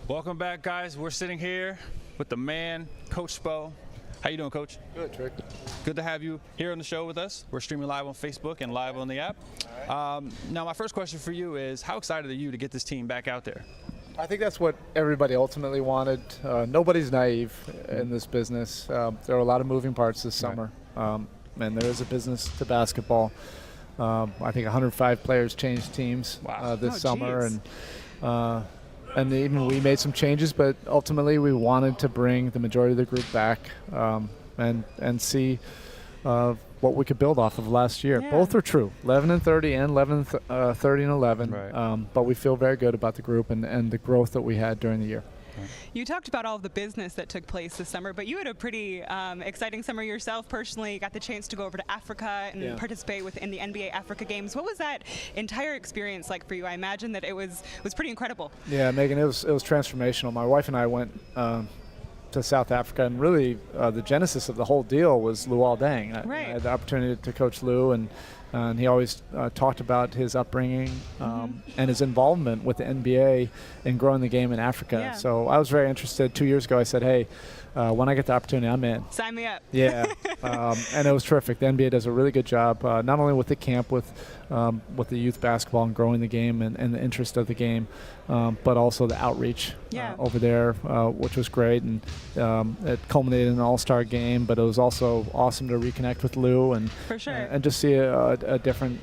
Welcome back, guys. We're sitting here with the man, Coach Spo. How you doing, Coach? Good, Trick. Good to have you here on the show with us. We're streaming live on Facebook and live on the app. Now, my first question for you is, how excited are you to get this team back out there? I think that's what everybody ultimately wanted. Nobody's naive in this business. There are a lot of moving parts this summer, and there is a business to basketball. I think 105 players changed teams this summer, and even we made some changes, but ultimately we wanted to bring the majority of the group back and see what we could build off of last year. Yeah. Both are true, 11-30 and 30-11. Right. But we feel very good about the group and the growth that we had during the year. You talked about all of the business that took place this summer, but you had a pretty exciting summer yourself personally. You got the chance to go over to Africa and participate in the NBA Africa Games. What was that entire experience like for you? I imagine that it was pretty incredible. Yeah, Megan, it was transformational. My wife and I went to South Africa, and really the genesis of the whole deal was Luol Deng. I had the opportunity to coach Lou, and he always talked about his upbringing and his involvement with the NBA in growing the game in Africa. Yeah. So I was very interested. 2 years ago, I said, hey, when I get the opportunity, I'm in. Sign me up. Yeah, and it was terrific. The NBA does a really good job, not only with the camp, with the youth basketball and growing the game and the interest of the game, but also the outreach over there, which was great. And it culminated in an all-star game, but it was also awesome to reconnect with Lou and For sure. And just see a different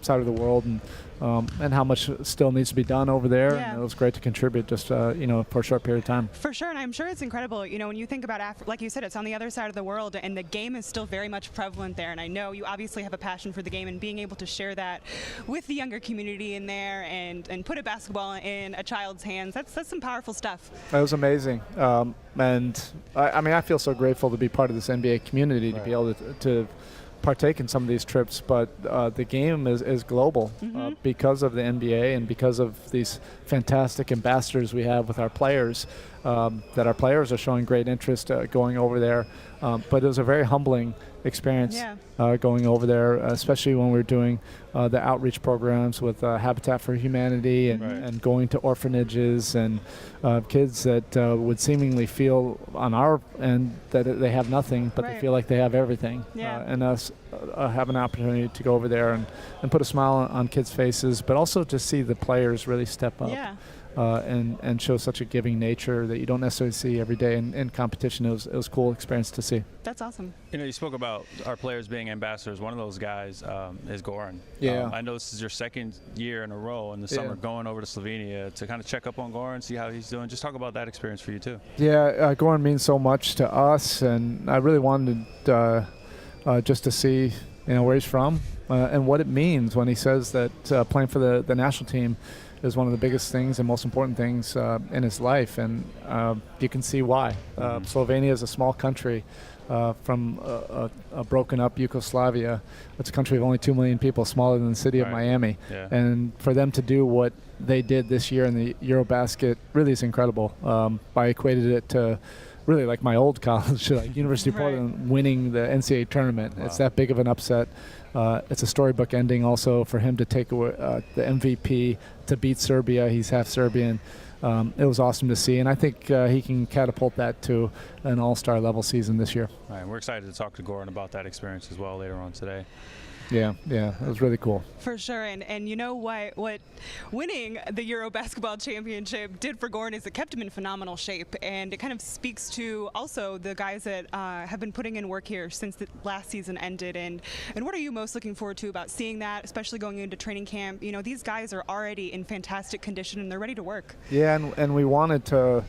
side of the world and how much still needs to be done over there. Yeah. And it was great to contribute just for a short period of time. For sure, and I'm sure it's incredible. When you think about Africa, like you said, it's on the other side of the world, and the game is still very much prevalent there. And I know you obviously have a passion for the game, and being able to share that with the younger community in there and put a basketball in a child's hands, that's some powerful stuff. It was amazing. And I feel so grateful to be part of this NBA community, to be able to partake in some of these trips, but the game is global because of the NBA and because of these fantastic ambassadors we have with our players, that our players are showing great interest going over there. But it was a very humbling experience going over there, especially when we were doing the outreach programs with Habitat for Humanity and going to orphanages and kids that would seemingly feel on our end that they have nothing, but they feel like they have everything. And us have an opportunity to go over there and put a smile on kids' faces, but also to see the players really step up. And show such a giving nature that you don't necessarily see every day in competition. It was a cool experience to see. That's awesome. You spoke about our players being ambassadors. One of those guys is Goran. Yeah. I know this is your second year in a row in the summer going over to Slovenia to kind of check up on Goran, see how he's doing. Just talk about that experience for you too. Yeah, Goran means so much to us, and I really wanted just to see where he's from and what it means when he says that playing for the national team is one of the biggest things and most important things in his life, and you can see why. Slovenia is a small country from a broken up Yugoslavia. It's a country of only 2 million people, smaller than the city of Miami. And for them to do what they did this year in the Eurobasket really is incredible. I equated it to really like my old college, like University of Portland winning the NCAA tournament. It's that big of an upset. It's a storybook ending also for him to take away the MVP, to beat Serbia. He's half Serbian. It was awesome to see, and I think he can catapult that to an all-star level season this year. All right, we're excited to talk to Goran about that experience as well later on today. Yeah, it was really cool. For sure, and you know what winning the Euro Basketball Championship did for Goran is it kept him in phenomenal shape, and it kind of speaks to also the guys that have been putting in work here since the last season ended. And what are you most looking forward to about seeing that, especially going into training camp? These guys are already in fantastic condition and they're ready to work. Yeah, and we wanted to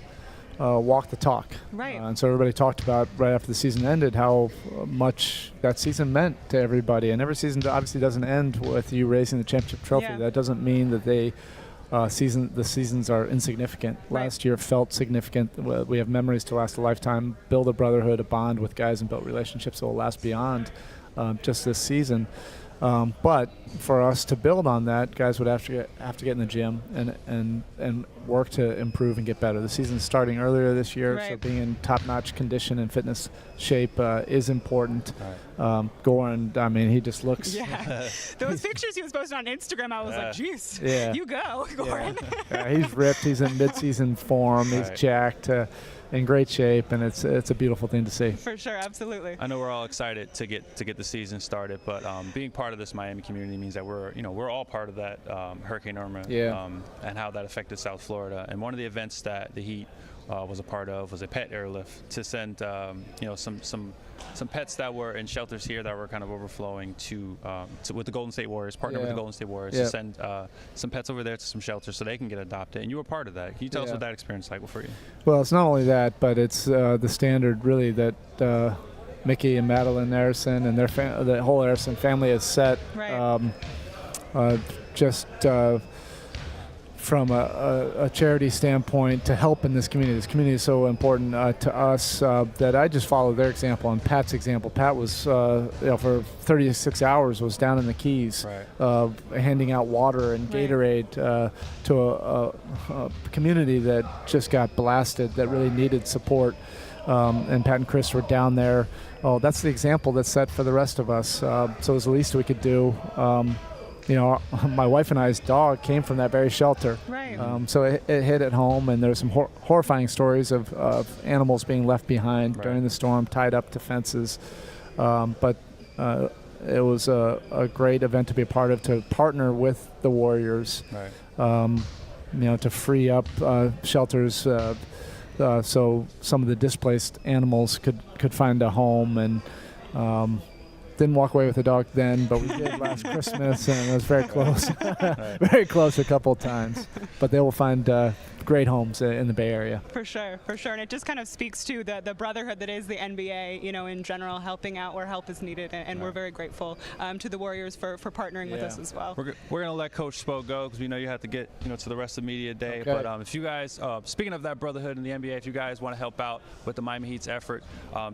walk the talk. Right. And so everybody talked about right after the season ended how much that season meant to everybody. And every season obviously doesn't end with you raising the championship trophy. Yeah. That doesn't mean that the seasons are insignificant. Last year felt significant. We have memories to last a lifetime. Build a brotherhood, a bond with guys, and build relationships that will last beyond just this season. But for us to build on that, guys would have to get in the gym and work to improve and get better. The season's starting earlier this year, so being in top-notch condition and fitness shape is important. Goran, I mean, he just looks. Yeah, those pictures he was posting on Instagram, I was like, "Jeez, you go, Goran." He's ripped. He's in mid-season form. He's jacked. In great shape, and it's a beautiful thing to see. For sure, absolutely. I know we're all excited to get the season started, but being part of this Miami community means that we're all part of that Hurricane Irma and how that affected South Florida. And one of the events that the Heat was a part of was a pet airlift to send some pets that were in shelters here that were kind of overflowing to with the Golden State Warriors, partner with the Golden State Warriors to send some pets over there to some shelters so they can get adopted. And you were part of that. Can you tell us what that experience was like for you? Well, it's not only that, but it's the standard really that Mickey and Madeline Arison and the whole Arison family has set. From a charity standpoint to help in this community. This community is so important to us that I just follow their example and Pat's example. Pat was, for 36 hours was down in the Keys handing out water and Gatorade to a community that just got blasted, that really needed support. And Pat and Chris were down there. Oh, that's the example that's set for the rest of us. So it was the least we could do. My wife and I's dog came from that very shelter. So it hit at home, and there's some horrifying stories of animals being left behind during the storm, tied up to fences. But it was a great event to be a part of, to partner with the Warriors, to free up shelters so some of the displaced animals could find a home. And didn't walk away with the dog then, but we did last Christmas, and it was very close. Very close a couple of times. But they will find great homes in the Bay Area. For sure. And it just kind of speaks to the brotherhood that is the NBA, in general, helping out where help is needed. And we're very grateful to the Warriors for partnering with us as well. We're going to let Coach Spo go because we know you have to get to the rest of the media day. But if you guys, speaking of that brotherhood in the NBA, if you guys want to help out with the Miami Heat's effort,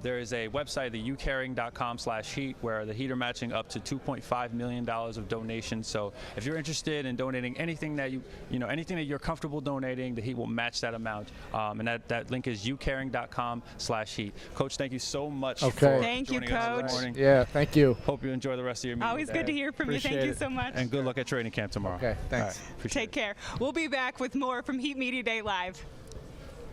there is a website, the youcaring.com/Heat, where the Heat are matching up to $2.5 million of donations. So if you're interested in donating anything that anything that you're comfortable donating, the Heat will match that amount. And that link is youcaring.com/Heat. Coach, thank you so much for thank you, joining us Coach. this morning. Yeah, thank you. Hope you enjoy the rest of your meeting. Always good to hear from you. Thank you so much. And good luck at training camp tomorrow. Okay, thanks. All right, Take care. We'll be back with more from Heat Media Day Live.